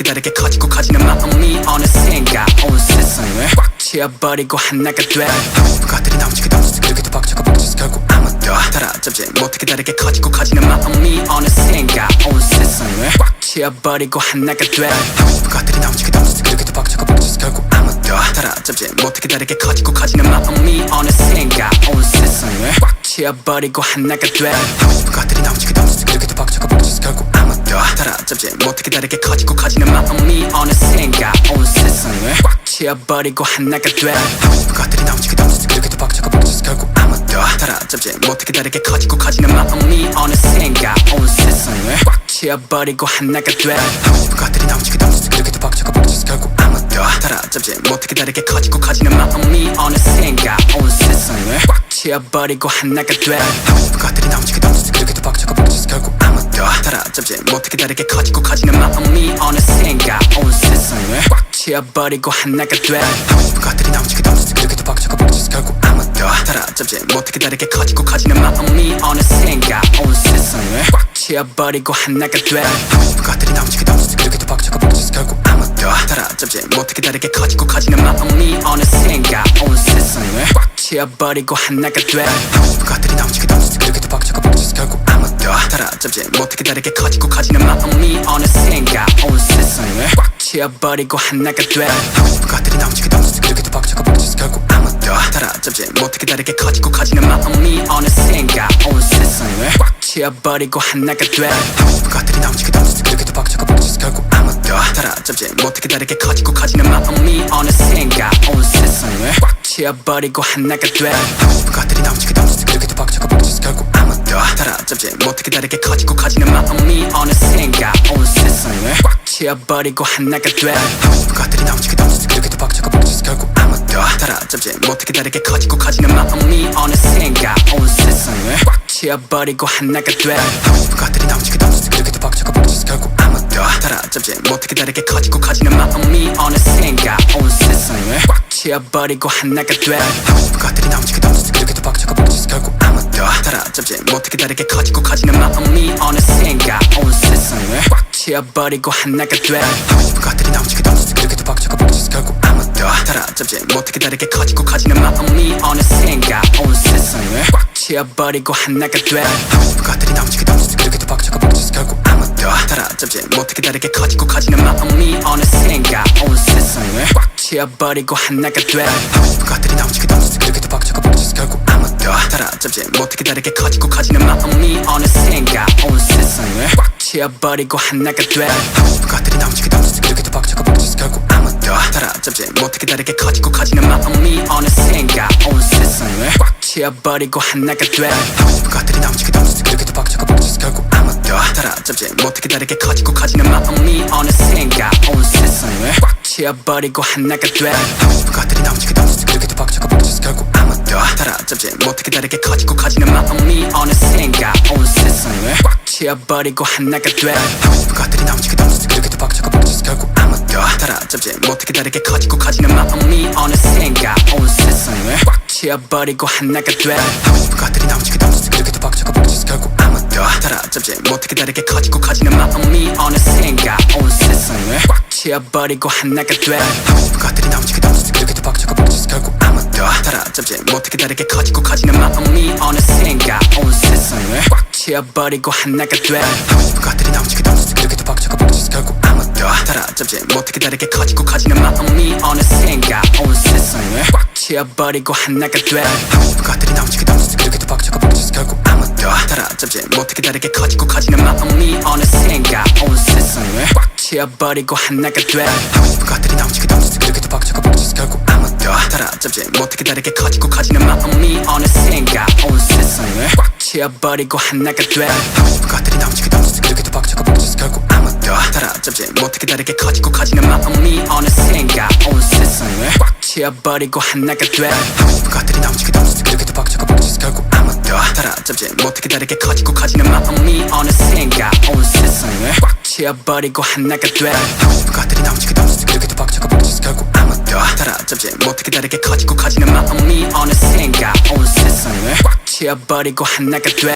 다르게 커지고 커지는 마음이 어느샌가 온 세상을 꽉 채워버리고 하나가 돼. 하고 싶은 것들이 넘치게 넘쳐서 그렇게도 벅차고 벅차서 결국 아무도 따라잡지 못하게 다르게 커지고 커지는 마음이 어느샌가 온 세상을 꽉 채워버리고 하나가 돼. 하고 싶은 것들이 넘치게 넘쳐서 그렇게도 벅차고 벅차서 결국 아무도 따라잡지 못하게 다르게 커지고 커지는 마음이 어느샌가 온 세상을 꽉 채워버리고 하나가 돼. 하고 싶은 것들이 넘치게 넘쳐서 그렇게도 벅차고 벅차서 결국 아무도 따라잡지 못하게 다르게 커지고 커지는 마음이 어느샌가 온 세상을 꽉 채워버리고 하나가 돼. 하고 싶은 것들이 넘치게 넘쳐서 그렇게도 벅차고 벅차서 결국 아무도 따라잡지 못하게 다르게 커지고 커지는 마음이 어느샌가 온 세상을 꽉 채워버리고 하나가 돼. 하고 싶은 것들이 넘치게 넘쳐서 그렇게도 벅차고 벅차서 결국 아무도 따라잡지 못하게 다르게 커지고 커지는 마음이 어느샌가 온 세상을 꽉 채워버리고 하나가 돼. 하고 싶은 것들이 넘치게 넘쳐서 그렇게도 벅차고 벅차서 결국 아무도 따라잡지 못하게 다르게 커지고 커지는 마음이 어느샌가 온 세상을 꽉 채워버리고 하나가 돼. 하고 싶은 것들이 넘치게 넘쳐서 그렇게도 벅차고 벅차서 결국 아무도 따라잡지 못하게 다르게 커지고 커지는 마음이 어느샌가 온 세상을 꽉 채워버리고 하나가 돼. 하고 싶은 것들이 넘치게 넘쳐서 그렇게도 벅차고 벅차서 결국 아무도 따라잡지 못하게 다르게 커지고 커지는 마음이 어느샌가 온 세상을 꽉 채워버리고 하나가 돼. 하고 싶은 것들이 넘치게 넘쳐서 그렇게도 벅차고 벅차서 결국 아무도 따라잡지 못하게 다르게 커지고 커지는 마음이 어느샌가 온 세상을 꽉 채워버리고 하나가 돼. 하고 싶은 것들이 넘치게 넘쳐서 그렇게도 벅차고 벅차서 결국 아무도 따라잡지 못하게 다르게 커지고 커지는 마음이 어느샌가 온 세상을 꽉 채워버리고 하나가 돼. 하고 싶은 것들이 넘치게 넘쳐서 그렇게도 벅차고 벅차서 결국 아무도 따라잡지 못하게 다르게 커지고 커지는 마음이 어느샌가 온 세상을 꽉 채워버리고 하나가 돼. 하고 싶은 것들이 넘치게 넘쳐서 그렇게도 벅차고 벅차서 결국 아무도 따라잡지 못하게 다르게 커지고 커지는 마음이 어느샌가 온 세상을 꽉 채워버리고 하나가 돼. 하고 싶은 것들이 넘치게 넘쳐서 그렇게도 벅차고 벅차서 결국 아무도 따라잡지 못하게 다르게 커지고 커지는 마음이 어느샌가 온 세상을 꽉 채워버리고 하나가 돼. 하고 싶은 것들이 넘치게 넘쳐서 그렇게도 벅차고 벅차서 결국 아무도 따라잡지 못하게 다르게 커지고 커지는 마음이 어느샌가 온 세상을 꽉 채워버리고 하나가 돼. 하고 싶은 것들이 넘치게 넘쳐서 그렇게도 벅차고 벅차서 결국 아무도 따라잡지 못하게 다르게 커지고 커지는 마음이 어느샌가 온 세상을 꽉 채워버리고 하나가 돼. 하고 싶은 것들이 넘치게 넘쳐서 그렇게도 벅차고 벅차서 결국 아무도 따라잡지 못하게 다르게 커지고 커지는 마음이 어느샌가 온 세상을 꽉 채워버리고 하나가 돼. 하고 싶은 것들이 넘치게 넘쳐서 그렇게도 벅차고 벅차서 결국 아무도 따라잡지 못하게 다르게 커지고 커지는 마음이 어느샌가 온 세상을 꽉 채워버리고 하나가 돼. 하고 싶은 것들이 넘치게 넘쳐서 그렇게도 벅차고 벅차서 결국 아무도 따라잡지 못하게 다르게 커지고 커지는 마음이 어느샌가 온 세상을 꽉 채워버리고 하나가 돼. 하고 싶은 것들이 넘치게 넘쳐서 그렇게도 벅차고 벅차서 결국 아무도 따라잡지 못하게 다르게 커지고 커지는 마음이 어느샌가 온 세상을 꽉 채워버리고 하나가 돼. 하고 싶은 것들이 넘치게 넘쳐서 그렇게도 벅차고 벅차서 결국 아무도 따라잡지 못하게 다르게 커지고 커지는 마음이 어느샌가 온 세상을 꽉 채워버리고 하나가 돼. 하고 싶은 것들이 넘치게 넘쳐서 그렇게도 벅차고 벅차서 결국 아무도 따라잡지 못하게 다르게 커지고 커지는 마음이 어느샌가 온 세상을 꽉 채워버리고 하나가 돼. 하고 싶은 것들이 넘치게 넘쳐서 그렇게도 벅차고 벅차서 결국 아무도 따라잡지 못하게 다르게 커지고 커지는 마음이 어느샌가 온 세상을 꽉 채워버리고 하나가 돼. 하고 싶은 것들이 넘치게 넘쳐서 그렇게도 벅차고 벅차서 결국 아무도 따라잡지 못하게 다르게 커지고 커지는 마음이 어느샌가 온 세상을 꽉 채워버리고 하나가 돼. 하고 싶은 것들이 넘치게 넘쳐서 그렇게도 벅차고 벅차서 결국 아무도 따라잡지 못하게 다르게 커지고 커지는 마음이 어느샌가 온 세상을 꽉 채워버리고 하나가 돼. 하고 싶은 것들이 넘치게 넘쳐서 그렇게도 벅차고 벅차서 결국 아무도 따라잡지 못하게 다르게 커지고 커지는 마음이 어느샌가 온 세상을 꽉 채워버리고 하나가 돼. 하고 싶은 것들이 넘치게 넘쳐서 그렇게도 벅차고 벅차서 결국 아무도 따라잡지 못하게 다르게 커지고 커지는 마음이 어느샌가 온 세상을 꽉 채워버리고 하나가 돼. 하고 싶은 것들이 넘치게 넘쳐서 그렇게도 벅차고 벅차서 결국 아무도 따라잡지 못하게 다르게 커지고 커지는 마음이 어느샌가 온 세상을 꽉 채워버리고 하나가 돼. 하고 싶은 것들이 넘치게 넘쳐서 그렇게도 벅차고 벅차서 결국 아무도 따라잡지 못하게 다르게 커지고 커지는 마음이 어느샌가 온 세상을 꽉 채워버리고 하나가 돼. 하고 싶은 것들이 넘치게 넘쳐서 그렇게도 벅차고 벅차서 결국 아무도 따라잡지 못하게 다르게 커지고 커지는 마음이 어느샌가 온 세상을 꽉 채워버리고 하나가 돼. 하고 싶은 것들이 넘치게 넘쳐서 그렇게도 벅차고 벅차서 결국 아무도 따라잡지 못하게 다르게 커지고 커지는 마음이 어느샌가 온 세상을 꽉 채워버리고 하나가 돼.